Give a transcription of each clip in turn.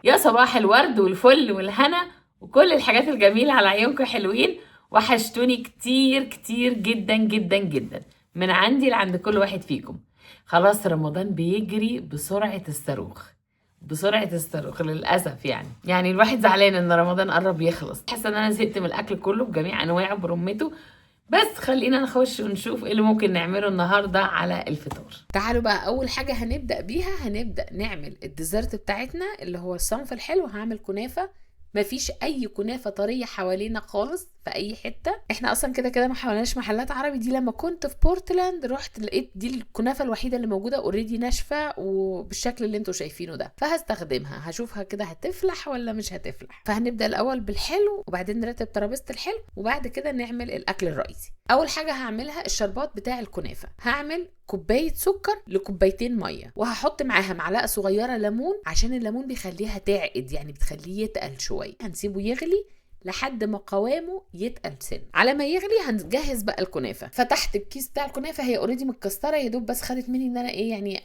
يا صباح الورد والفل والهنا وكل الحاجات الجميلة على عيونكم حلوين. وحشتوني كتير كتير جدا جدا جدا من عندي لعند كل واحد فيكم. خلاص رمضان بيجري بسرعة الصاروخ، بسرعة الصاروخ للأسف. يعني الواحد زعلان إن رمضان قرب يخلص، حاسة إن أنا زهقت من الأكل كله بجميع أنواعه برمته. بس خلينا نخش ونشوف ايه اللي ممكن نعمله النهاردة على الفطار. تعالوا بقى اول حاجة هنبدأ بيها، هنبدأ نعمل الديزرت بتاعتنا اللي هو الصنف الحلو. هعمل كنافة. مفيش اي كنافة طرية حوالينا خالص في اي حتة. احنا اصلا كده كده ما حواليناش محلات عربي. دي لما كنت في بورتلاند رحت لقيت دي الكنافة الوحيدة اللي موجودة اوريدي ناشفة وبالشكل اللي انتوا شايفينه ده، فهستخدمها. هشوفها كده هتفلح ولا مش هتفلح. فهنبدأ الاول بالحلو وبعدين نرتب ترابيزة الحلو وبعد كده نعمل الاكل الرئيسي. اول حاجة هعملها الشربات بتاع الكنافة. هعمل كوباية سكر لكوبايتين مية، وهحط معاها معلقة صغيرة ليمون عشان الليمون بيخليها تعقد، يعني بتخليه يتقل شوية. هنسيبه يغلي لحد ما قوامه يتقل سن. على ما يغلي هنجهز بقى الكنافه. فتحت الكيس بتاع الكنافه، هي اوريدي متكسره يا دوب، بس خدت مني ان انا يعني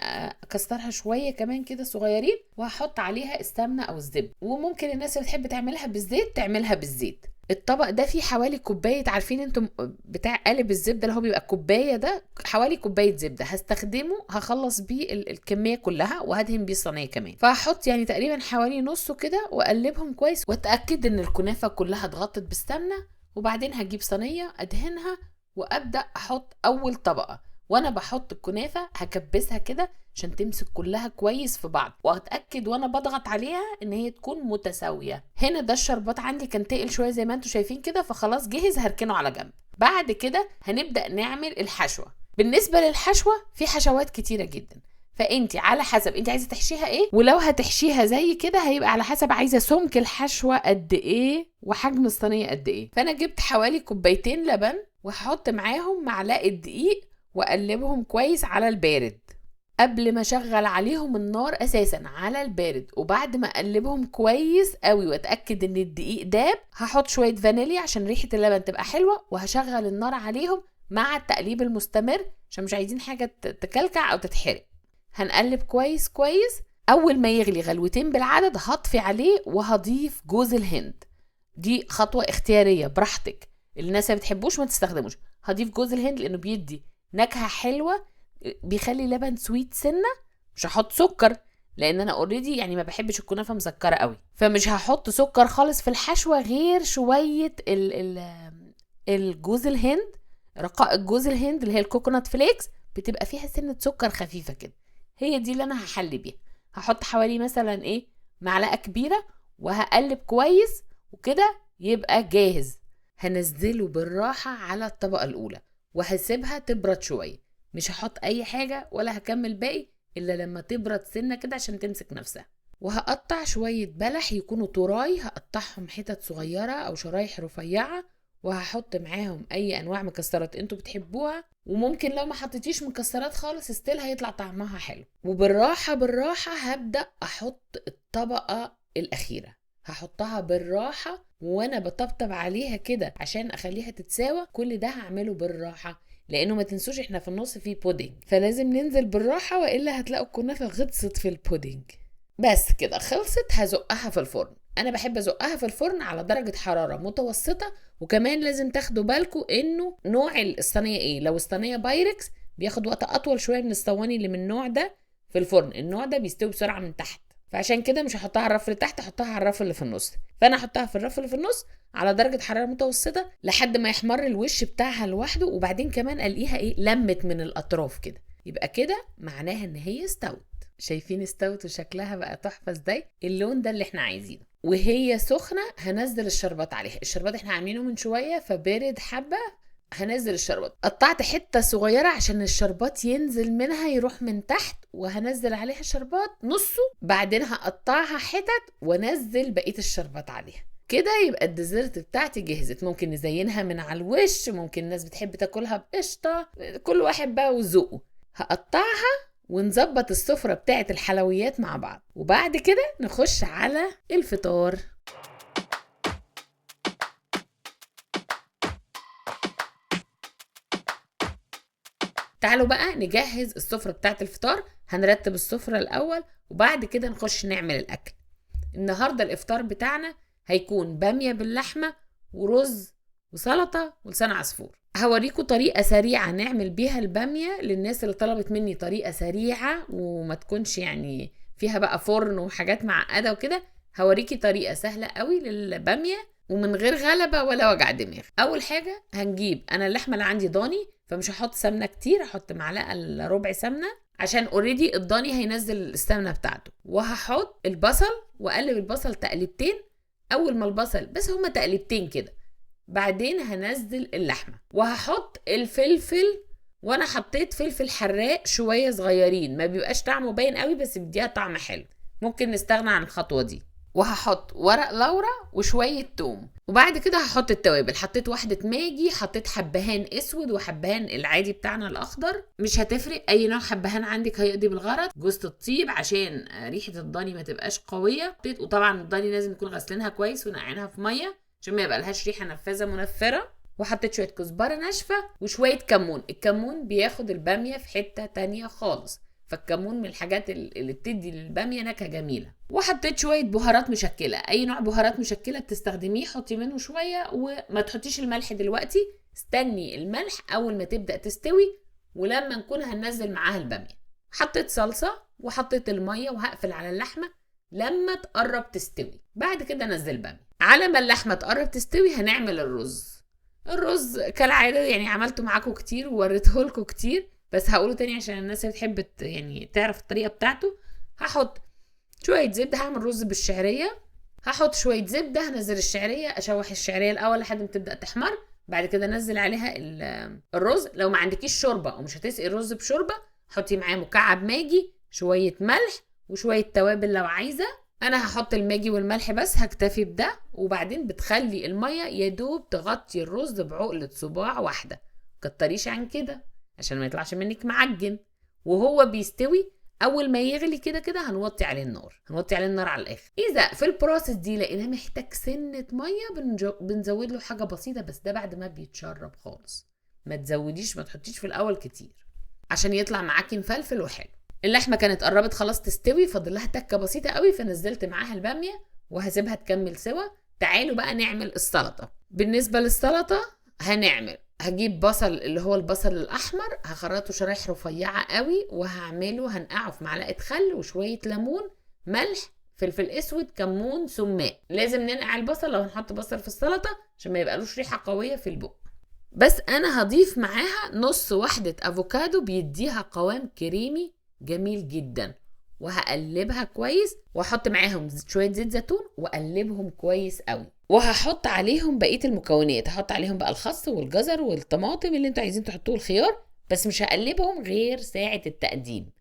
اكسرها شويه كمان كده صغيرين. وهحط عليها السمنه او الزبده، وممكن الناس اللي بتحب تعملها بالزيت تعملها بالزيت. الطبق ده فيه حوالي كوبايه، عارفين انتم بتاع قالب الزبده اللي هو بيبقى كوبايه ده، حوالي كوبايه زبده هستخدمه. هخلص بيه الكميه كلها وهدهن بيه الصينيه كمان. فهحط يعني تقريبا حوالي نصه كده واقلبهم كويس واتاكد ان الكنافه كلها اتغطت بالسمنه. وبعدين هجيب صينيه ادهنها وابدا احط اول طبقه. وانا بحط الكنافه هكبسها كده عشان تمسك كلها كويس في بعض، واتاكد وانا بضغط عليها ان هي تكون متساويه. هنا ده الشربات عندي كان تقل شويه زي ما انتم شايفين كده، فخلاص جهز هركنه على جنب. بعد كده هنبدا نعمل الحشوه. بالنسبه للحشوه في حشوات كتيره جدا، فانت على حسب انت عايزه تحشيها ايه. ولو هتحشيها زي كده هيبقى على حسب عايزه سمك الحشوه قد ايه وحجم الصينيه قد ايه. فانا جبت حوالي كوبايتين لبن وهحط معاهم معلقه دقيق واقلبهم كويس على البارد قبل ما اشغل عليهم النار اساسا على البارد. وبعد ما اقلبهم كويس قوي واتاكد ان الدقيق داب، هحط شويه فانيليا عشان ريحه اللبن تبقى حلوه، وهشغل النار عليهم مع التقليب المستمر عشان مش عايزين حاجه تكلكع او تتحرق. هنقلب كويس كويس. اول ما يغلي غلوتين بالعدد هطفي عليه وهضيف جوز الهند. دي خطوه اختياريه براحتك، الناس اللي بتحبوش ما تستخدموش. هضيف جوز الهند لانه بيدي نكهه حلوه، بيخلي لبن سويت سنه. مش هحط سكر لان انا اوريدي يعني ما بحبش الكنافه مسكره قوي، فمش هحط سكر خالص في الحشوه غير شويه الجوز الهند. رقائق جوز الهند اللي هي الكوكونات فليكس بتبقى فيها سنه سكر خفيفه كده، هي دي اللي انا هحلي بيها. هحط حوالي مثلا معلقه كبيره وهقلب كويس وكده يبقى جاهز. هنزله بالراحه على الطبقه الاولى وهسيبها تبرد شويه. مش هحط اي حاجه ولا هكمل باقي الا لما تبرد سنه كده عشان تمسك نفسها. وهقطع شويه بلح يكونوا طراي، هقطعهم حتت صغيره او شرايح رفيعه، وهحط معاهم اي انواع مكسرات انتوا بتحبوها. وممكن لو ما حطيتيش مكسرات خالص ستيل هيطلع طعمها حلو. وبالراحه بالراحه هبدا احط الطبقه الاخيره. هحطها بالراحه وانا بطبطب عليها كده عشان اخليها تتساوى. كل ده هعمله بالراحه لانه ما تنسوش احنا في النص فيه بودنج، فلازم ننزل بالراحه والا هتلاقوا الكنافه غطست في البودنج. بس كده خلصت. هزقها في الفرن. انا بحب ازقها في الفرن على درجه حراره متوسطه. وكمان لازم تاخدوا بالكم انه نوع الصينيه ايه. لو الصينيه بايركس بياخد وقت اطول شويه من الصواني اللي من النوع ده في الفرن. النوع ده بيستوي بسرعه من تحت، فعشان كده مش هحطها على الرف اللي تحت، هحطها على الرف اللي في النص. فانا هحطها في الرف اللي في النص على درجه حراره متوسطه لحد ما يحمر الوش بتاعها لوحده. وبعدين كمان الاقيها لمت من الاطراف كده، يبقى كده معناها ان هي استوت. شايفين استوت وشكلها بقى تحفه ازاي. اللون ده اللي احنا عايزينه. وهي سخنه هنزل الشربات عليها. الشربات احنا عاملينه من شويه فبارد حبه. هنزل الشربات، قطعت حته صغيره عشان الشربات ينزل منها يروح من تحت، وهنزل عليها شربات نصه. بعدين هقطعها حتت وانزل بقيه الشربات عليها. كده يبقى الديزرت بتاعتي جهزت. ممكن نزينها من على الوش، ممكن الناس بتحب تاكلها بقشطه، كل واحد بقى وذوقه. هقطعها ونظبط السفرة بتاعت الحلويات مع بعض، وبعد كده نخش على الفطار. تعالوا بقى نجهز السفرة بتاعت الفطار. هنرتب السفرة الأول وبعد كده نخش نعمل الأكل. النهاردة الإفطار بتاعنا هيكون بامية باللحمة ورز وسلطة ولسان عصفور. هوريكم طريقة سريعة نعمل بيها البامية للناس اللي طلبت مني طريقة سريعة وما تكونش يعني فيها بقى فرن وحاجات معقدة وكده. هوريكي طريقة سهلة قوي للبامية ومن غير غلبة ولا وجع دماغ. أول حاجة هنجيب، أنا اللحمة اللي عندي ضاني فمش هحط سمنة كتير، هحط معلقة إلا ربع سمنة عشان اوريدي الضاني هينزل السمنة بتاعته. وهحط البصل واقلب البصل تقليبتين، اول ما البصل بس هما تقليبتين كده، بعدين هنزل اللحمة. وهحط الفلفل، وانا حطيت فلفل حراق شوية صغيرين، ما بيبقاش طعمه باين قوي بس بيديها طعم حلو، ممكن نستغنى عن الخطوة دي. وهحط ورق لورا وشوية توم، وبعد كده هحط التوابل. حطيت واحدة ماجي، حطيت حبهان اسود وحبهان العادي بتاعنا الاخضر، مش هتفرق اي نوع حبهان عندك هيقضي بالغرض. جوزة الطيب عشان ريحة الضاني ما تبقاش قوية، وطبعا الضاني لازم نكون غسلينها كويس ونقعينها في مية عشان ما يبقى لهاش ريحة نفاذة منفرة. وحطيت شوية كزبرة ناشفة وشوية كمون. الكمون بياخد البامية في حتة تانية خالص، فالكمون من الحاجات اللي بتدي للبامية نكهة جميلة. وحطيت شوية بهارات مشكلة، اي نوع بهارات مشكلة بتستخدميه حطي منه شوية، وما تحطيش الملح دلوقتي، استني الملح اول ما تبدأ تستوي ولما نكون هننزل معاها البامية. حطيت صلصة وحطيت المية وهقفل على اللحمة لما تقرب تستوي، بعد كده نزل بامية. على ما اللحمة تقرب تستوي هنعمل الرز كالعادة، يعني عملته معاكم كتير ووريته لكم كتير بس هقوله تاني عشان الناس اللي بتحب يعني تعرف الطريقة بتاعته. هحط شوية زبدة، هعمل رز بالشعرية، هحط شوية زبدة، هنزل الشعرية، اشوح الشعرية الاول لحد ما تبدأ تحمر، بعد كده انزل عليها الرز. لو ما عندكيش شوربة او مش هتسقي الرز بشوربة حطي معاه مكعب ماجي، شوية ملح وشوية توابل لو عايزة. انا هحط الماجي والملح بس، هكتفي بده. وبعدين بتخلي المية يدوب تغطي الرز بعقلة صباع واحدة، مكتريش عن كده عشان ما يطلعش منك معجن. وهو بيستوي اول ما يغلي كده هنوطي عليه النار، على الاخر. اذا في البروسيس دي لقيناه محتاج سنة مية بنزود له حاجة بسيطة، بس ده بعد ما بيتشرب خالص. ما تزوديش، ما تحطيش في الاول كتير عشان يطلع معاكي مفلفل وحلو. اللحمة كانت قربت خلاص تستوي، فاضل لها تكة بسيطة قوي، فنزلت معاها البامية وهسيبها تكمل سوا. تعالوا بقى نعمل السلطة. بالنسبة للسلطة هجيب بصل اللي هو البصل الاحمر، هخرطه شرايح رفيعه قوي وهعمله هنقعه في معلقه خل وشويه ليمون، ملح، فلفل اسود، كمون، سماق. لازم ننقع البصل لو هنحط بصل في السلطه عشان ما يبقالوش ريحه قويه في البق. بس انا هضيف معاها نص واحده افوكادو بيديها قوام كريمي جميل جدا، وهقلبها كويس واحط معاهم شويه زيت زيتون واقلبهم كويس قوي. وهحط عليهم بقيه المكونات، هحط عليهم بقى الخس والجزر والطماطم اللي انتوا عايزين تحطوه، الخيار، بس مش هقلبهم غير ساعه التقديم.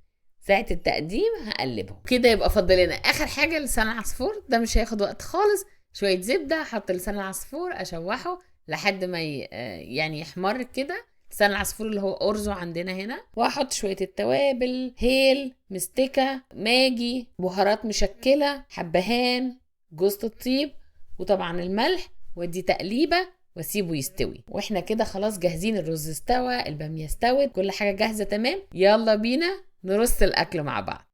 هقلبهم كده. يبقى فاضل لنا اخر حاجه لسان العصفور، ده مش هياخد وقت خالص. شويه زبده، احط لسان العصفور اشوحه لحد ما يعني يحمر كده. لسان العصفور اللي هو أرزو عندنا هنا. وهحط شوية التوابل، هيل، مستكة، ماجي، بهارات مشكلة، حبهان، جوزة الطيب، وطبعا الملح، ودي تقليبة واسيبه يستوي. واحنا كده خلاص جاهزين. الرز استوى، البامية استوت، كل حاجة جاهزة تمام. يلا بينا نرص الأكل مع بعض.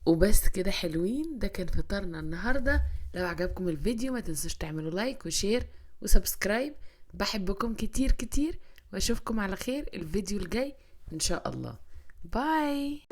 وبس كده حلوين، ده كان فطارنا النهاردة. لو عجبكم الفيديو ما تنسوش تعملوا لايك وشير وسبسكرايب. بحبكم كتير كتير واشوفكم على خير الفيديو الجاي ان شاء الله. باي.